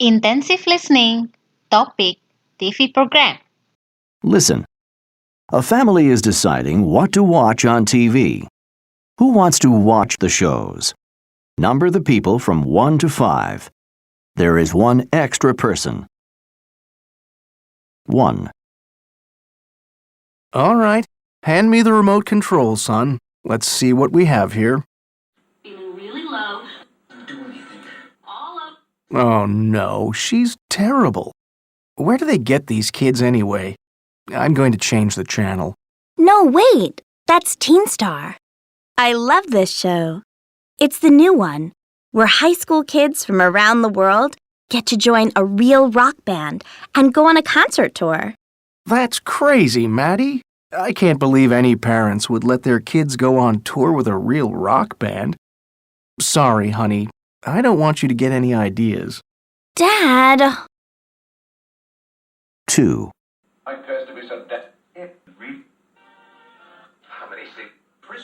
Intensive listening. Topic TV program. Listen. A family is deciding what to watch on TV. Who wants to watch the shows? Number the people from 1 to 5. There is one extra person. 1, All right, hand me the remote control, son. Let's see what we have here. Feeling really low. Don't do anything. All up. Oh no, she's terrible. Where do they get these kids anyway? I'm going to change the channel. No, wait. That's Teen Star. I love this show. It's the new one, where high school kids from around the world get to join a real rock band and go on a concert tour. That's crazy, Maddie. I can't believe any parents would let their kids go on tour with a real rock band. Sorry, honey. I don't want you to get any ideas. Dad! 2,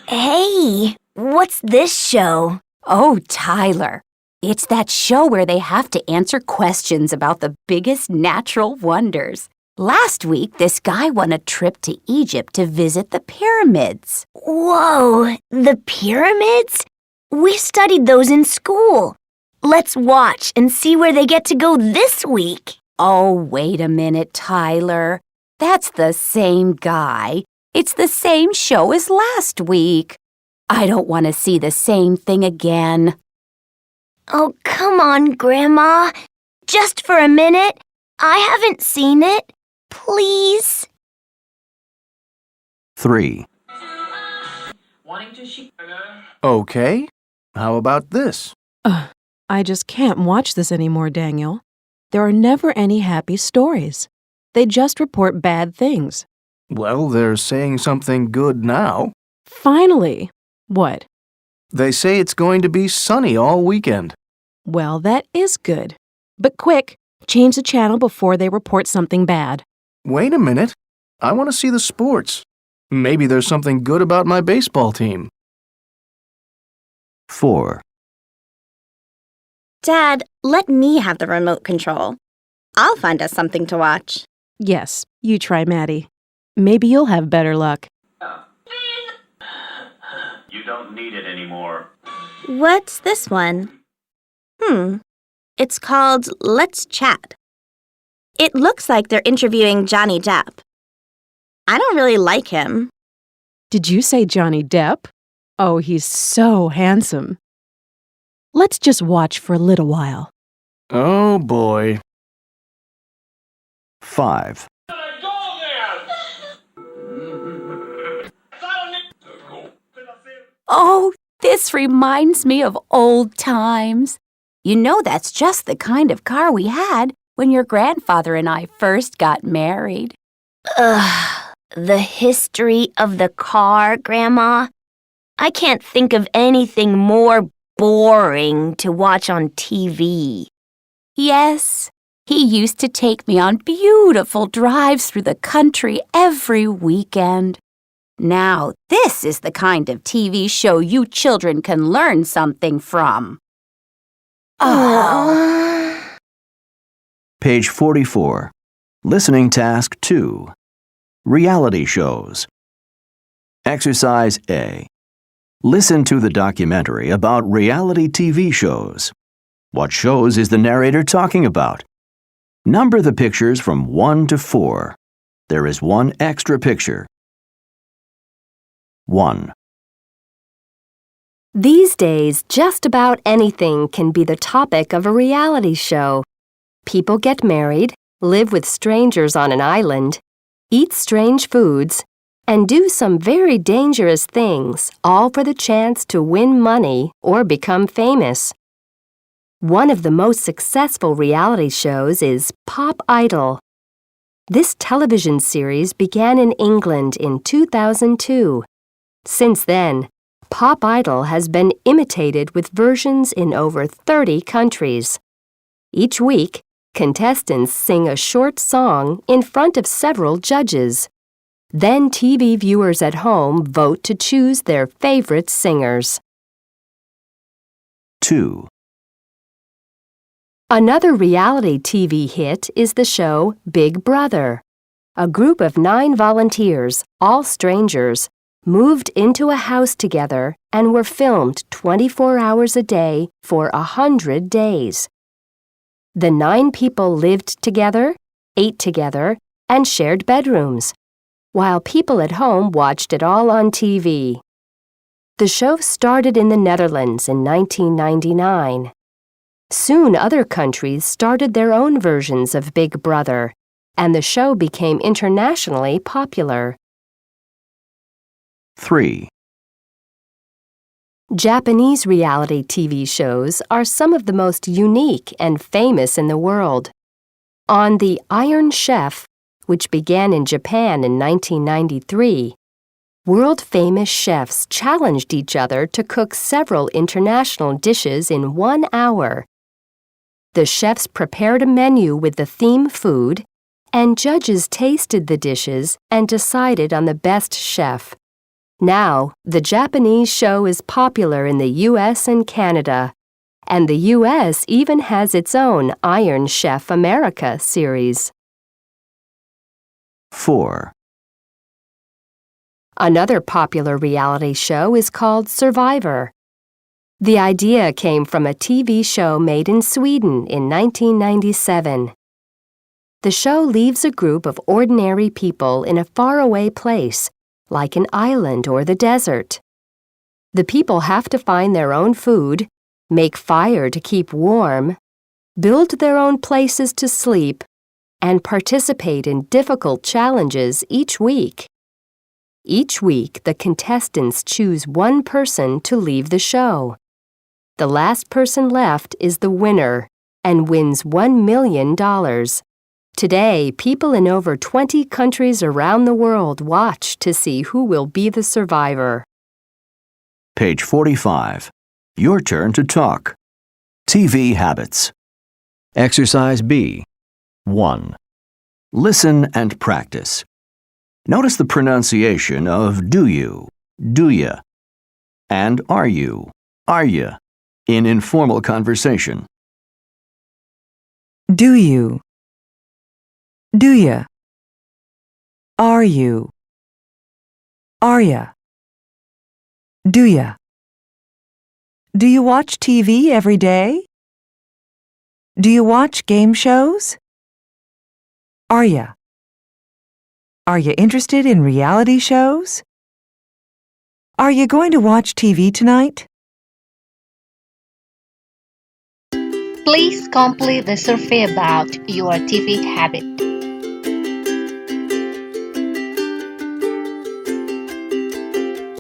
Hey, what's this show? Oh, Tyler. It's that show where they have to answer questions about the biggest natural wonders. Last week, this guy won a trip to Egypt to visit the pyramids. Whoa, the pyramids? We studied those in school. Let's watch and see where they get to go this week. Oh, wait a minute, Tyler. That's the same guy. It's the same show as last week. I don't want to see the same thing again. Oh, come on, Grandma. Just for a minute. I haven't seen it. Please. 3, Wanting to Okay, how about this? I just can't watch this anymore, Daniel. There are never any happy stories. They just report bad things. Well, they're saying something good now. Finally. What? They say it's going to be sunny all weekend. Well, that is good. But quick, change the channel before they report something bad. Wait a minute. I want to see the sports. Maybe there's something good about my baseball team. 4, Dad, let me have the remote control. I'll find us something to watch. Yes, you try, Maddie. Maybe you'll have better luck. You don't need it anymore. What's this one? It's called Let's Chat. It looks like they're interviewing Johnny Depp. I don't really like him. Did you say Johnny Depp? Oh, he's so handsome. Let's just watch for a little while. Oh boy. 5, Oh, this reminds me of old times. You know that's just the kind of car we had when your grandfather and I first got married. Ugh, the history of the car, Grandma. I can't think of anything more boring to watch on TV. Yes, he used to take me on beautiful drives through the country every weekend. Now, this is the kind of TV show you children can learn something from. Oh. Page 44. Listening Task 2. Reality shows. Exercise A. Listen to the documentary about reality TV shows. What shows is the narrator talking about? Number the pictures from 1 to 4. There is one extra picture. 1, These days, just about anything can be the topic of a reality show. People get married, live with strangers on an island, eat strange foods, and do some very dangerous things, all for the chance to win money or become famous. One of the most successful reality shows is Pop Idol. This television series began in England in 2002. Since then, Pop Idol has been imitated with versions in over 30 countries. Each week, contestants sing a short song in front of several judges. Then TV viewers at home vote to choose their favorite singers. 2, Another reality TV hit is the show Big Brother. A group of 9 volunteers, all strangers, moved into a house together and were filmed 24 hours a day for 100 days. The 9 people lived together, ate together, and shared bedrooms, while people at home watched it all on TV. The show started in the Netherlands in 1999. Soon other countries started their own versions of Big Brother, and the show became internationally popular. 3. Japanese reality TV shows are some of the most unique and famous in the world. On The Iron Chef, which began in Japan in 1993, world-famous chefs challenged each other to cook several international dishes in 1 hour. The chefs prepared a menu with the theme food, and judges tasted the dishes and decided on the best chef. Now, the Japanese show is popular in the US and Canada, and the US even has its own Iron Chef America series. 4. Another popular reality show is called Survivor. The idea came from a TV show made in Sweden in 1997. The show leaves a group of ordinary people in a faraway place, like an island or the desert. The people have to find their own food, make fire to keep warm, build their own places to sleep, and participate in difficult challenges each week. Each week, the contestants choose one person to leave the show. The last person left is the winner and wins $1 million. Today, people in over 20 countries around the world watch to see who will be the survivor. Page 45. Your turn to talk. TV habits. Exercise B. 1. Listen and practice. Notice the pronunciation of do you, and are you in informal conversation. Do you? Do ya? Are you? Are ya? Do ya? Do you watch TV every day? Do you watch game shows? Are ya? Are you interested in reality shows? Are you going to watch TV tonight? Please complete the survey about your TV habit.